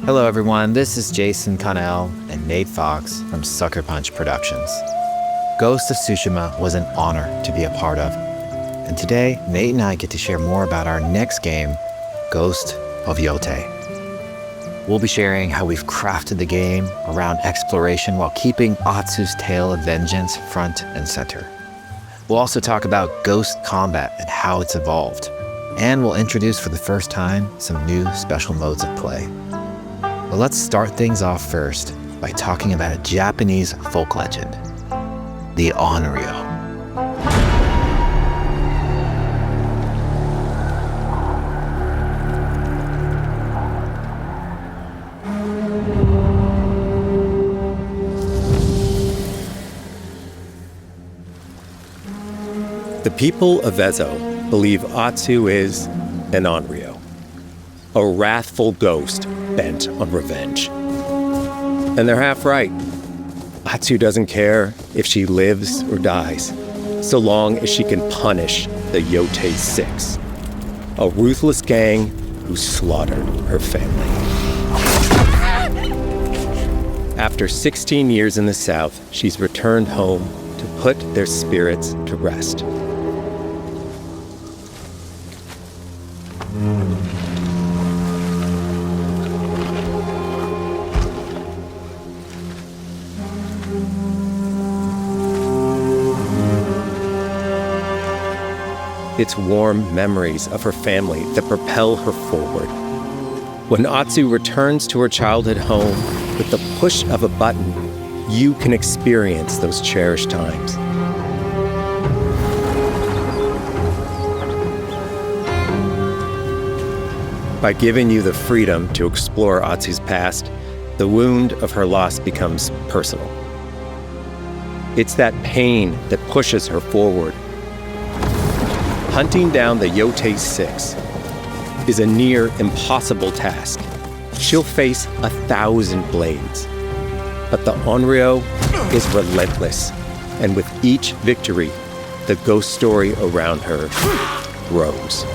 Hello everyone, this is Jason Connell and Nate Fox from Sucker Punch Productions. Ghost of Tsushima was an honor to be a part of. And today, Nate and I get to share more about our next game, Ghost of Yōtei. We'll be sharing how we've crafted the game around exploration while keeping Atsu's tale of vengeance front and center. We'll also talk about ghost combat and how it's evolved. And we'll introduce for the first time some new special modes of play. But let's start things off first by talking about a Japanese folk legend, the onryo. The people of Ezo believe Atsu is an onryo, a wrathful ghost bent on revenge. And they're half right. Atsu doesn't care if she lives or dies, so long as she can punish the YOTEI 6, a ruthless gang who slaughtered her family. After 16 years in the south, she's returned home to put their spirits to rest. It's warm memories of her family that propel her forward. When Atsu returns to her childhood home, with the push of a button, you can experience those cherished times. By giving you the freedom to explore Atsu's past, the wound of her loss becomes personal. It's that pain that pushes her forward. Hunting down the YOTEI 6 is a near impossible task. She'll face 1,000 blades. But the onryo is relentless, and with each victory, the ghost story around her grows.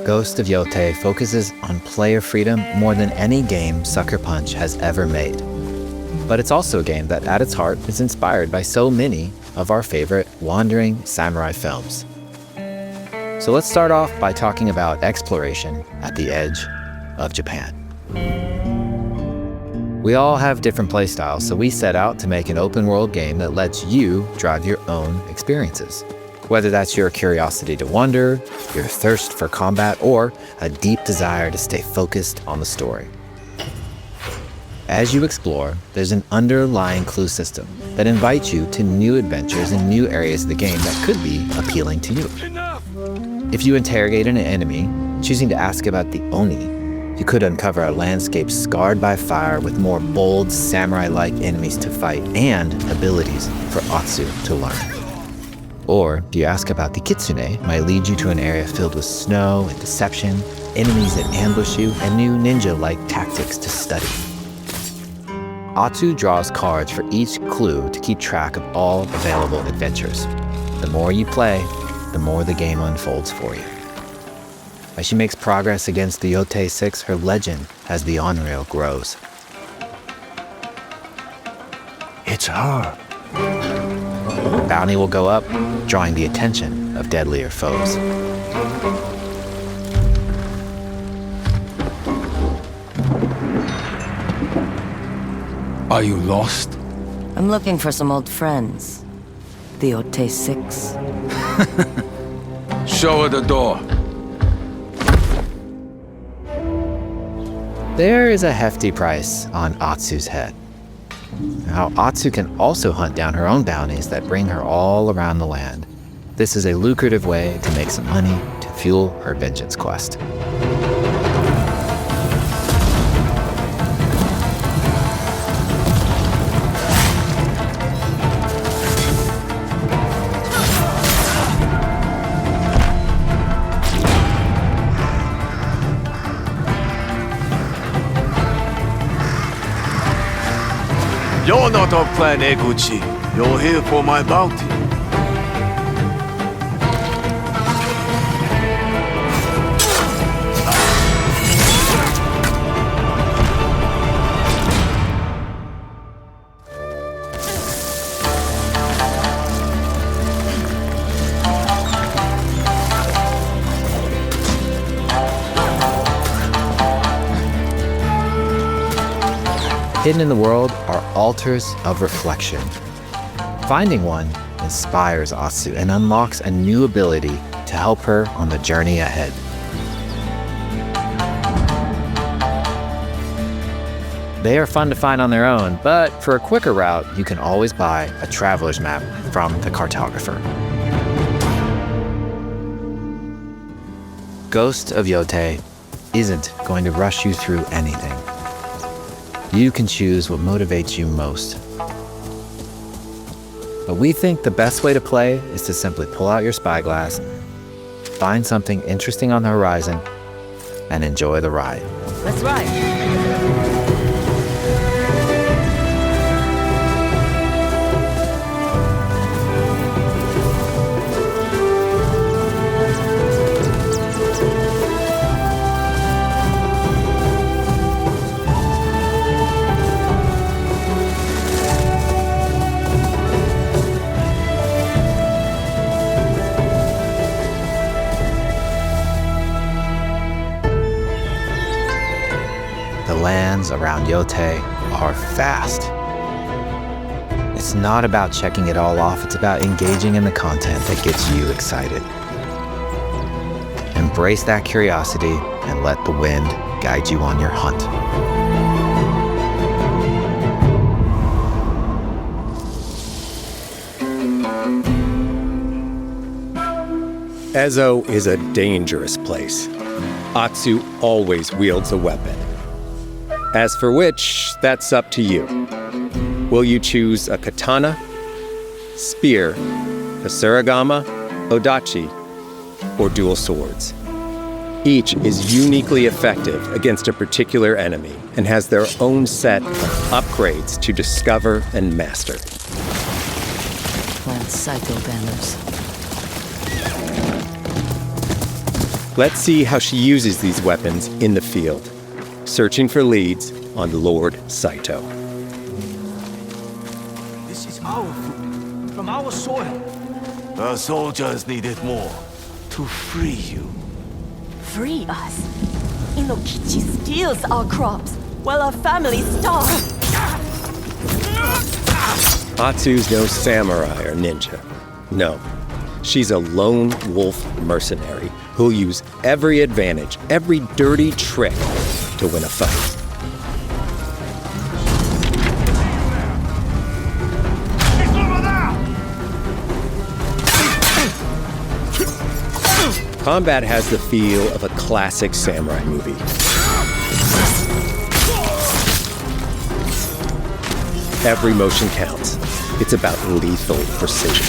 Ghost of Yōtei focuses on player freedom more than any game Sucker Punch has ever made. But it's also a game that at its heart is inspired by so many of our favorite wandering samurai films. So let's start off by talking about exploration at the edge of Japan. We all have different playstyles, so we set out to make an open world game that lets you drive your own experiences. Whether that's your curiosity to wonder, your thirst for combat, or a deep desire to stay focused on the story. As you explore, there's an underlying clue system that invites you to new adventures in new areas of the game that could be appealing to you. If you interrogate an enemy, choosing to ask about the Oni, you could uncover a landscape scarred by fire with more bold, samurai-like enemies to fight and abilities for Atsu to learn. Or, if you ask about the Kitsune, might lead you to an area filled with snow and deception, enemies that ambush you, and new ninja-like tactics to study. Atsu draws cards for each clue to keep track of all available adventures. The more you play, the more the game unfolds for you. As she makes progress against the YOTEI 6, her legend as the onryo grows. It's her. Bounty will go up, drawing the attention of deadlier foes. Are you lost? I'm looking for some old friends. The YOTEI 6. Show her the door. There is a hefty price on Atsu's head. Now, Atsu can also hunt down her own bounties that bring her all around the land. This is a lucrative way to make some money to fuel her vengeance quest. You're not of Clan Eguchi. You're here for my bounty. Hidden in the world are altars of reflection. Finding one inspires Atsu and unlocks a new ability to help her on the journey ahead. They are fun to find on their own, but for a quicker route, you can always buy a traveler's map from the cartographer. Ghost of Yōtei isn't going to rush you through anything. You can choose what motivates you most. But we think the best way to play is to simply pull out your spyglass, find something interesting on the horizon, and enjoy the ride. Let's ride. The lands around Yōtei are fast. It's not about checking it all off, it's about engaging in the content that gets you excited. Embrace that curiosity and let the wind guide you on your hunt. Ezo is a dangerous place. Atsu always wields a weapon. As for which, that's up to you. Will you choose a katana, spear, kusarigama, ōdachi, or dual swords? Each is uniquely effective against a particular enemy and has their own set of upgrades to discover and master. Plant Saito banners. Let's see how she uses these weapons in the field, searching for leads on Lord Saito. This is our food, from our soil. The soldiers needed more to free you. Free us. Inokichi steals our crops while our families starve. Atsu's no samurai or ninja. No, she's a lone wolf mercenary who'll use every advantage, every dirty trick to win a fight. Combat has the feel of a classic samurai movie. Every motion counts. It's about lethal precision.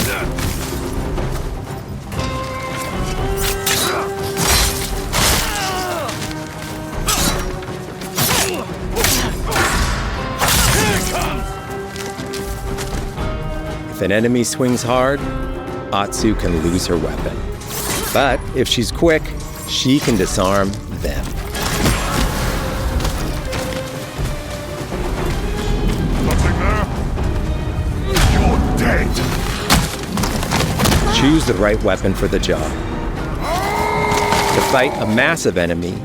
If an enemy swings hard, Atsu can lose her weapon. But if she's quick, she can disarm them. Nothing there? You're dead! Choose the right weapon for the job. To fight a massive enemy,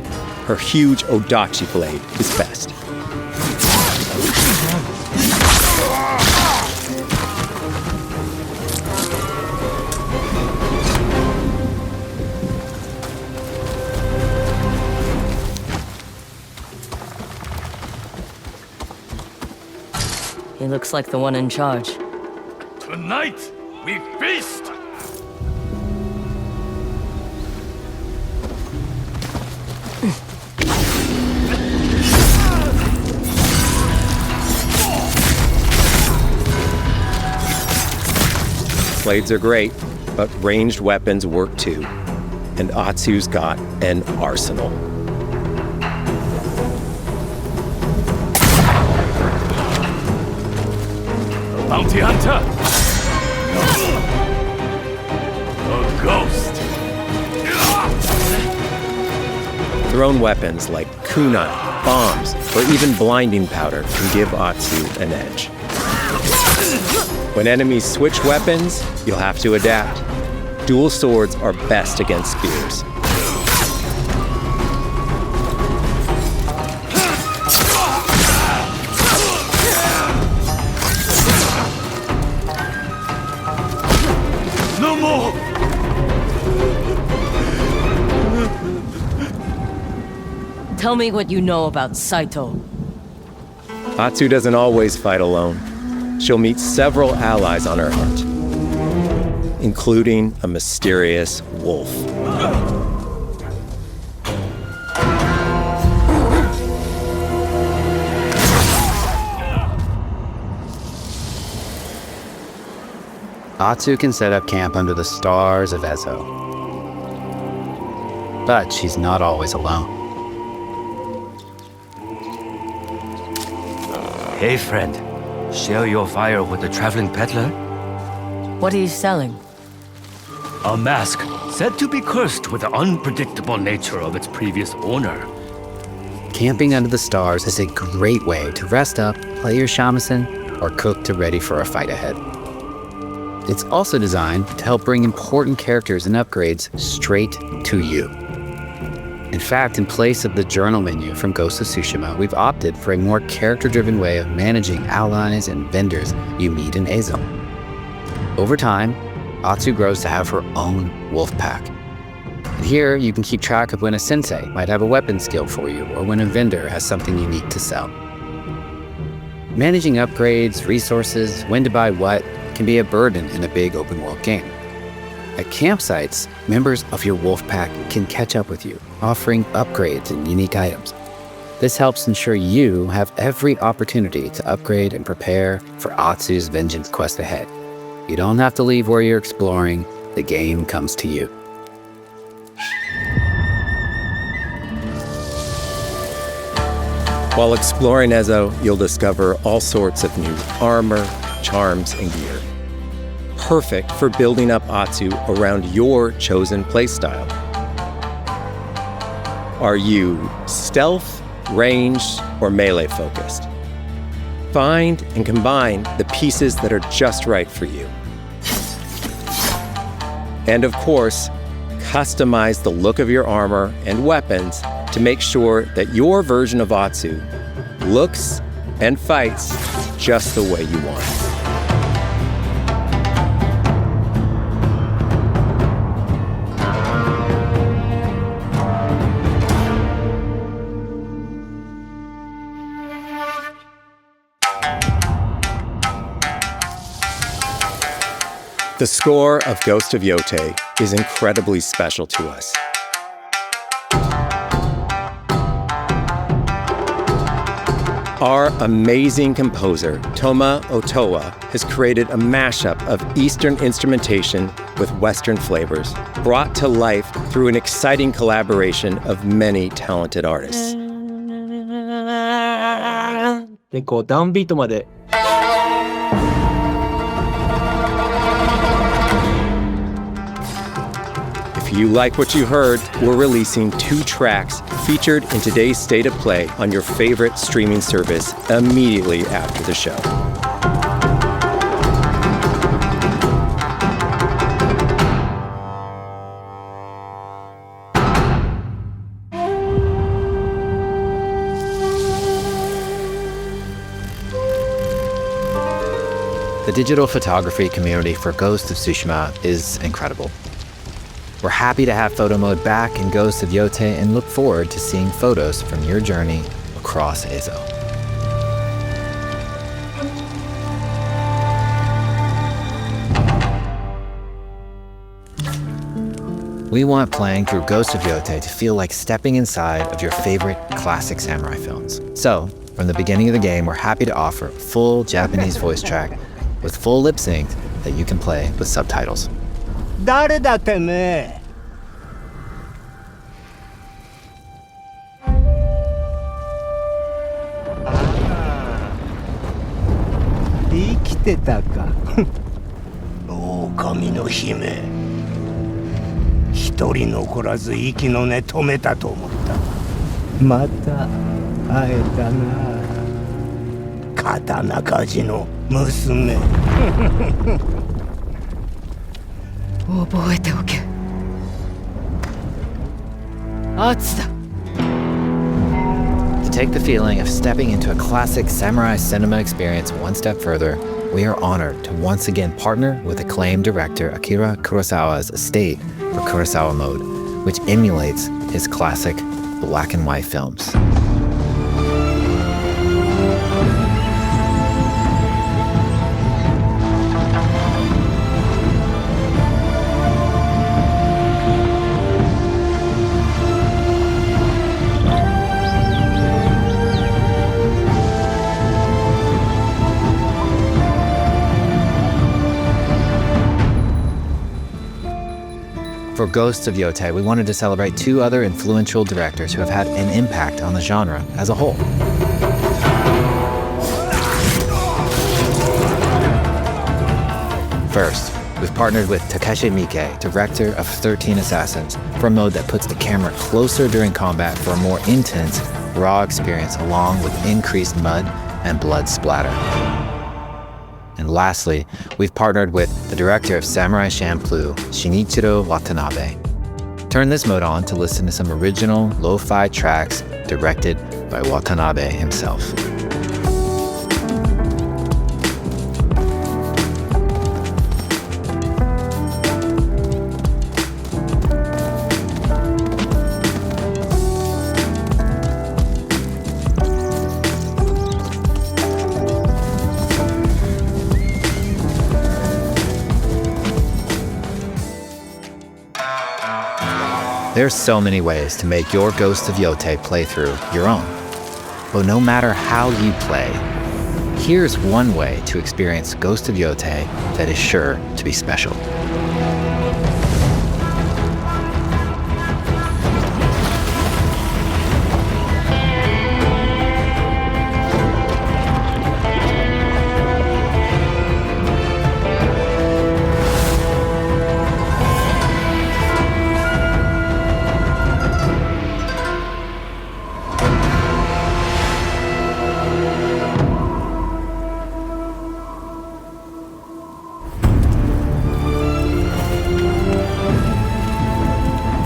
her huge ōdachi blade is best. He looks like the one in charge. Tonight, we feast! Blades are great, but ranged weapons work too. And Atsu's got an arsenal. Bounty hunter! A ghost! Thrown weapons like kunai, bombs, or even blinding powder can give Atsu an edge. When enemies switch weapons, you'll have to adapt. Dual swords are best against spears. No more! Tell me what you know about Saito. Atsu doesn't always fight alone. She'll meet several allies on her hunt, including a mysterious wolf. Atsu can set up camp under the stars of Ezo. But she's not always alone. Hey, friend. Share your fire with the traveling peddler? What are you selling? A mask said to be cursed with the unpredictable nature of its previous owner. Camping under the stars is a great way to rest up, play your shamisen, or cook to ready for a fight ahead. It's also designed to help bring important characters and upgrades straight to you. In fact, in place of the journal menu from Ghost of Tsushima, we've opted for a more character-driven way of managing allies and vendors you meet in Ezo. Over time, Atsu grows to have her own wolf pack. And here, you can keep track of when a sensei might have a weapon skill for you, or when a vendor has something unique to sell. Managing upgrades, resources, when to buy what, can be a burden in a big open-world game. At campsites, members of your wolf pack can catch up with you, offering upgrades and unique items. This helps ensure you have every opportunity to upgrade and prepare for Atsu's vengeance quest ahead. You don't have to leave where you're exploring, the game comes to you. While exploring Ezo, you'll discover all sorts of new armor, charms, and gear. Perfect for building up Atsu around your chosen playstyle. Are you stealth, ranged, or melee focused? Find and combine the pieces that are just right for you. And of course, customize the look of your armor and weapons to make sure that your version of Atsu looks and fights just the way you want. The score of Ghost of Yōtei is incredibly special to us. Our amazing composer, Toma Otoa, has created a mashup of Eastern instrumentation with Western flavors, brought to life through an exciting collaboration of many talented artists. でこうダウンビートまで If you like what you heard, we're releasing 2 tracks featured in today's State of Play on your favorite streaming service immediately after the show. The digital photography community for Ghost of Tsushima is incredible. We're happy to have photo mode back in Ghost of Yōtei and look forward to seeing photos from your journey across Ezo. We want playing through Ghost of Yōtei to feel like stepping inside of your favorite classic samurai films. So, from the beginning of the game, we're happy to offer a full Japanese voice track with full lip sync that you can play with subtitles. 誰だてめえ DK 来てたか。狼の姫。一人残らず息の根止めたと思った。また会えたな。刀鍛冶の娘。覚えておけ。圧だ。To take the feeling of stepping into a classic samurai cinema experience one step further, we are honored to once again partner with acclaimed director Akira Kurosawa's estate for Kurosawa Mode, which emulates his classic black and white films. For Ghosts of Yotei, we wanted to celebrate two other influential directors who have had an impact on the genre as a whole. First, we've partnered with Takeshi Miike, director of 13 Assassins, for a mode that puts the camera closer during combat for a more intense, raw experience along with increased mud and blood splatter. And lastly, we've partnered with the director of Samurai Champloo, Shinichiro Watanabe. Turn this mode on to listen to some original lo-fi tracks directed by Watanabe himself. There are so many ways to make your Ghost of Yotei playthrough your own. But no matter how you play, here's one way to experience Ghost of Yotei that is sure to be special.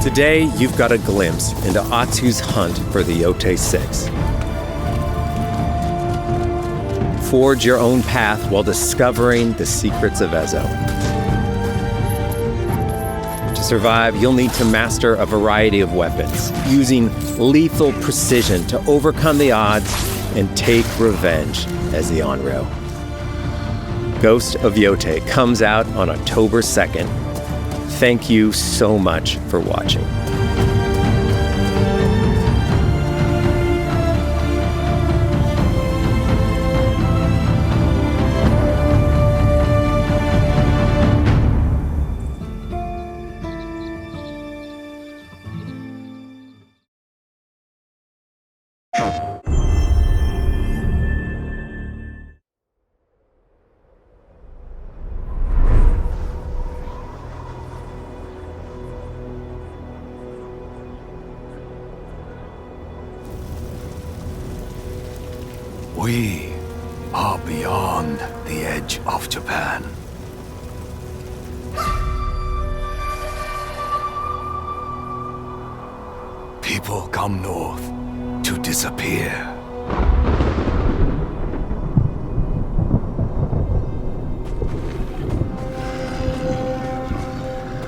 Today, you've got a glimpse into Atsu's hunt for the Yotei 6. Forge your own path while discovering the secrets of Ezo. To survive, you'll need to master a variety of weapons, using lethal precision to overcome the odds and take revenge as the Onryo. Ghost of Yotei comes out on October 2nd. Thank you so much for watching. We are beyond the edge of Japan. People come north to disappear.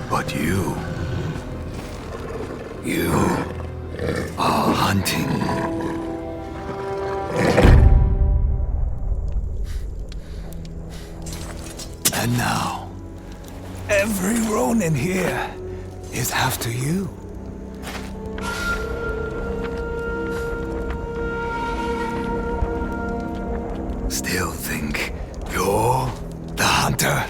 But you are hunting. And now, every Ronin here is after you. Still think you're the hunter?